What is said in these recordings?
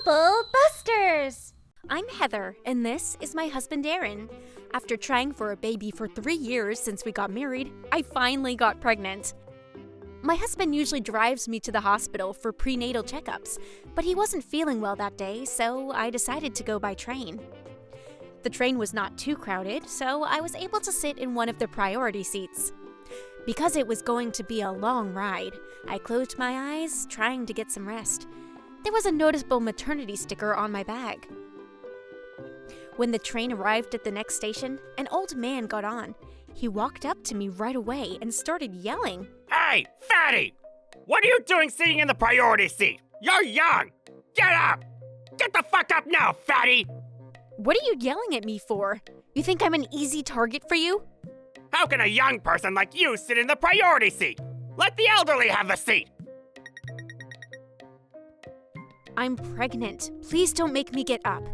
Bubble Busters! I'm Heather, and this is my husband Aaron. After trying for a baby for 3 years since we got married, I finally got pregnant. My husband usually drives me to the hospital for prenatal checkups, but he wasn't feeling well that day, so I decided to go by train. The train was not too crowded, so I was able to sit in one of the priority seats. Because it was going to be a long ride, I closed my eyes, trying to get some rest. There was a noticeable maternity sticker on my bag. When the train arrived at the next station, an old man got on. He walked up to me right away and started yelling. Hey, fatty! What are you doing sitting in the priority seat? You're young! Get up! Get the fuck up now, fatty! What are you yelling at me for? You think I'm an easy target for you? How can a young person like you sit in the priority seat? Let the elderly have the seat! I'm pregnant. Please don't make me get up.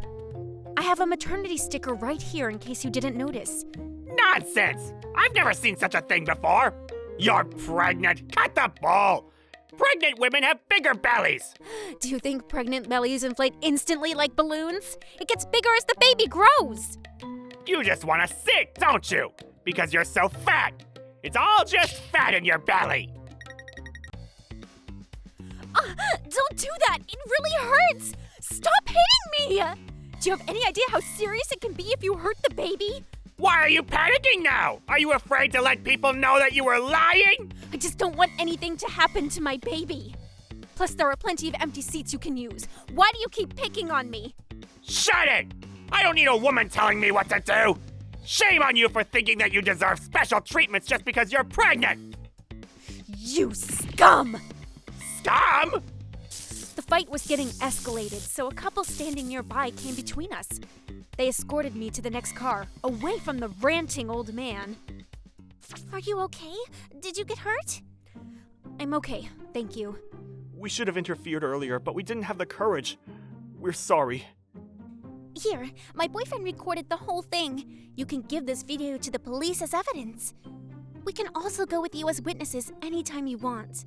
I have a maternity sticker right here in case you didn't notice. Nonsense! I've never seen such a thing before! You're pregnant! Cut the bull! Pregnant women have bigger bellies! Do you think pregnant bellies inflate instantly like balloons? It gets bigger as the baby grows! You just want to sit, don't you? Because you're so fat! It's all just fat in your belly! Don't do that! It really hurts! Stop hitting me! Do you have any idea how serious it can be if you hurt the baby? Why are you panicking now? Are you afraid to let people know that you were lying? I just don't want anything to happen to my baby. Plus, there are plenty of empty seats you can use. Why do you keep picking on me? Shut it! I don't need a woman telling me what to do! Shame on you for thinking that you deserve special treatments just because you're pregnant! You scum! Scum? The fight was getting escalated, so a couple standing nearby came between us. They escorted me to the next car, away from the ranting old man. Are you okay? Did you get hurt? I'm okay, thank you. We should have interfered earlier, but we didn't have the courage. We're sorry. Here, my boyfriend recorded the whole thing. You can give this video to the police as evidence. We can also go with you as witnesses anytime you want.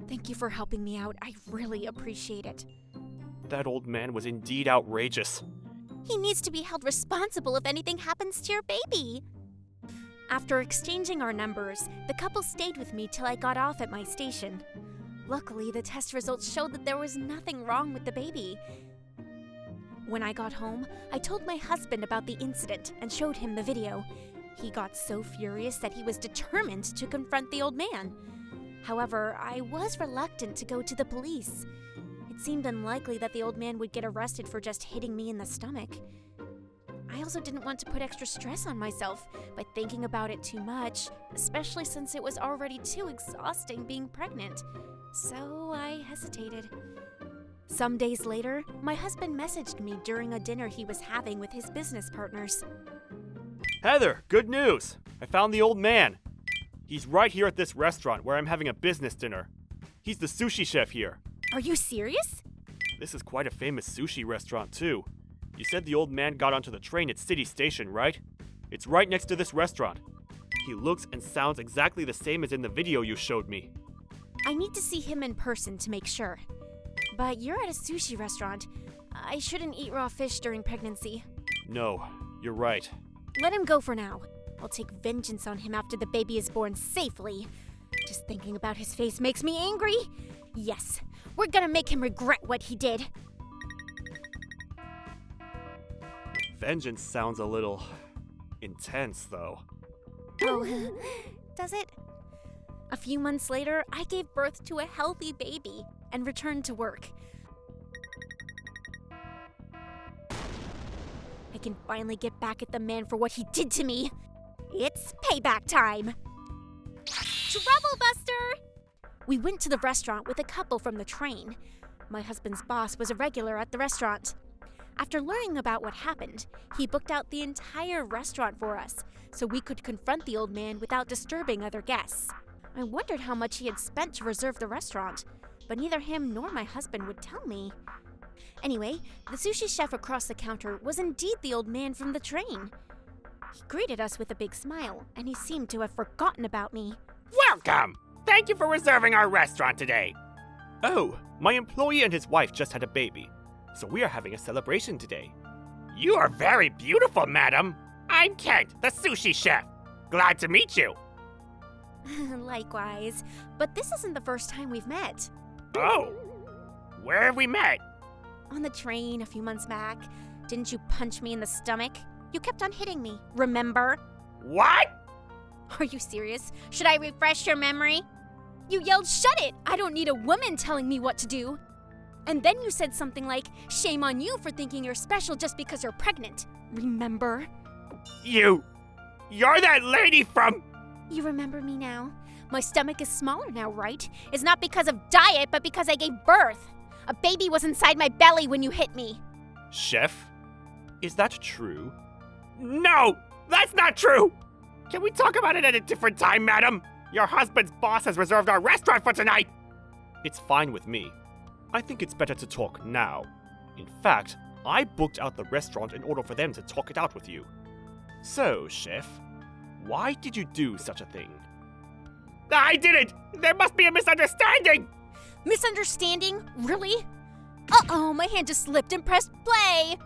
Thank you for helping me out. I really appreciate it. That old man was indeed outrageous. He needs to be held responsible if anything happens to your baby. After exchanging our numbers, the couple stayed with me till I got off at my station. Luckily, the test results showed that there was nothing wrong with the baby. When I got home, I told my husband about the incident and showed him the video. He got so furious that he was determined to confront the old man. However, I was reluctant to go to the police. It seemed unlikely that the old man would get arrested for just hitting me in the stomach. I also didn't want to put extra stress on myself by thinking about it too much, especially since it was already too exhausting being pregnant. So I hesitated. Some days later, my husband messaged me during a dinner he was having with his business partners. Heather, good news! I found the old man. He's right here at this restaurant where I'm having a business dinner. He's the sushi chef here. Are you serious? This is quite a famous sushi restaurant, too. You said the old man got onto the train at City Station, right? It's right next to this restaurant. He looks and sounds exactly the same as in the video you showed me. I need to see him in person to make sure. But you're at a sushi restaurant. I shouldn't eat raw fish during pregnancy. No, you're right. Let him go for now. I'll take vengeance on him after the baby is born safely. Just thinking about his face makes me angry. Yes, we're gonna make him regret what he did. Vengeance sounds a little intense, though. Oh, does it? A few months later, I gave birth to a healthy baby and returned to work. I can finally get back at the man for what he did to me. It's payback time! Trouble Buster! We went to the restaurant with a couple from the train. My husband's boss was a regular at the restaurant. After learning about what happened, he booked out the entire restaurant for us so we could confront the old man without disturbing other guests. I wondered how much he had spent to reserve the restaurant, but neither him nor my husband would tell me. Anyway, the sushi chef across the counter was indeed the old man from the train. He greeted us with a big smile, and he seemed to have forgotten about me. Welcome! Thank you for reserving our restaurant today. Oh, my employee and his wife just had a baby. so we are having a celebration today. You are very beautiful, madam. I'm Kent, the sushi chef. Glad to meet you. Likewise. But this isn't the first time we've met. Oh, where have we met? On the train a few months back. Didn't you punch me in the stomach? You kept on hitting me, remember? What? Are you serious? Should I refresh your memory? You yelled, "Shut it! I don't need a woman telling me what to do." And then you said something like, "Shame on you for thinking you're special just because you're pregnant." Remember? You're that lady from... You remember me now? My stomach is smaller now, right? It's not because of diet, but because I gave birth. A baby was inside my belly when you hit me. Chef, is that true? No, that's not true. Can we talk about it at a different time, madam? Your husband's boss has reserved our restaurant for tonight. It's fine with me. I think it's better to talk now. In fact, I booked out the restaurant in order for them to talk it out with you. So, Chef, why did you do such a thing? I didn't. There must be a misunderstanding. Misunderstanding? Really? Uh-oh, my hand just slipped and pressed play.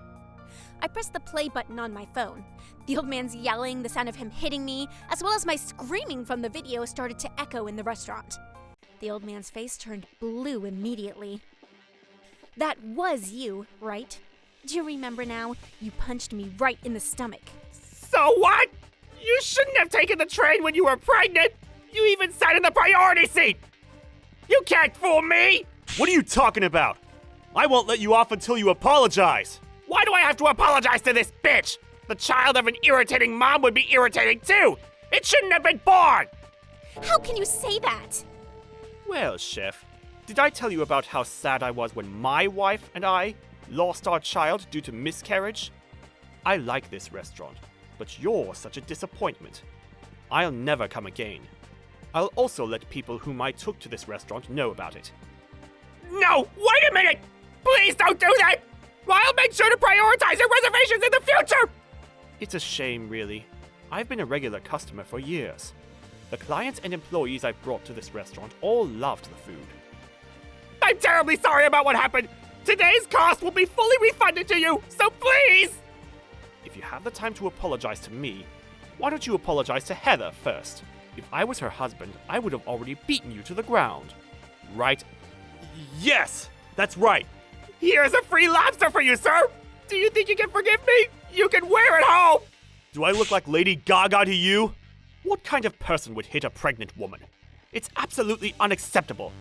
I pressed the play button on my phone. The old man's yelling, the sound of him hitting me, as well as my screaming from the video started to echo in the restaurant. The old man's face turned blue immediately. That was you, right? Do you remember now? You punched me right in the stomach. So what? You shouldn't have taken the train when you were pregnant. You even sat in the priority seat. You can't fool me. What are you talking about? I won't let you off until you apologize. Why do I have to apologize to this bitch? The child of an irritating mom would be irritating too. It shouldn't have been born. How can you say that? Well, Chef, did I tell you about how sad I was when my wife and I lost our child due to miscarriage? I like this restaurant, but you're such a disappointment. I'll never come again. I'll also let people whom I took to this restaurant know about it. No, wait a minute! Please don't do that! I'll make sure to prioritize your reservations in the future! It's a shame, really. I've been a regular customer for years. The clients and employees I've brought to this restaurant all loved the food. I'm terribly sorry about what happened. Today's cost will be fully refunded to you, so please! If you have the time to apologize to me, why don't you apologize to Heather first? If I was her husband, I would have already beaten you to the ground. Right? Yes! That's right! Here's a free lobster for you, sir! Do you think you can forgive me? You can wear it home! Do I look like Lady Gaga to you? What kind of person would hit a pregnant woman? It's absolutely unacceptable.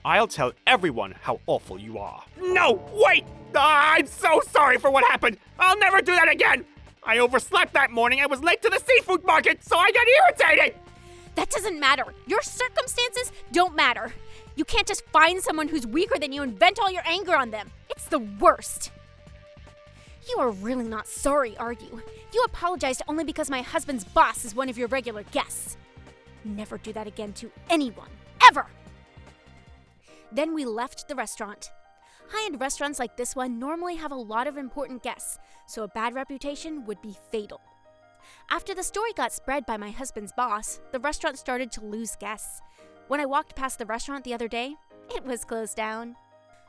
I'll tell everyone how awful you are. No, wait! I'm so sorry for what happened! I'll never do that again! I overslept that morning. I was late to the seafood market, so I got irritated! That doesn't matter. Your circumstances don't matter. You can't just find someone who's weaker than you and vent all your anger on them. It's the worst. You are really not sorry, are you? You apologized only because my husband's boss is one of your regular guests. Never do that again to anyone, ever! Then we left the restaurant. High-end restaurants like this one normally have a lot of important guests, so a bad reputation would be fatal. After the story got spread by my husband's boss, the restaurant started to lose guests. When I walked past the restaurant the other day, it was closed down.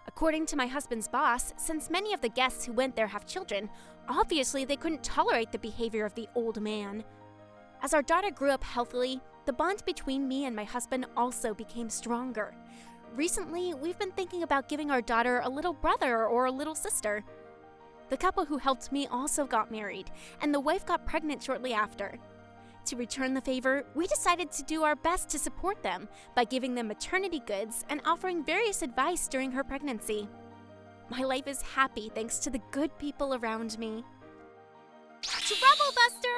According to my husband's boss, since many of the guests who went there have children, obviously they couldn't tolerate the behavior of the old man. As our daughter grew up healthily, the bond between me and my husband also became stronger. Recently, we've been thinking about giving our daughter a little brother or a little sister. The couple who helped me also got married, and the wife got pregnant shortly after. To return the favor, we decided to do our best to support them by giving them maternity goods and offering various advice during her pregnancy. My life is happy thanks to the good people around me. Trouble Busters!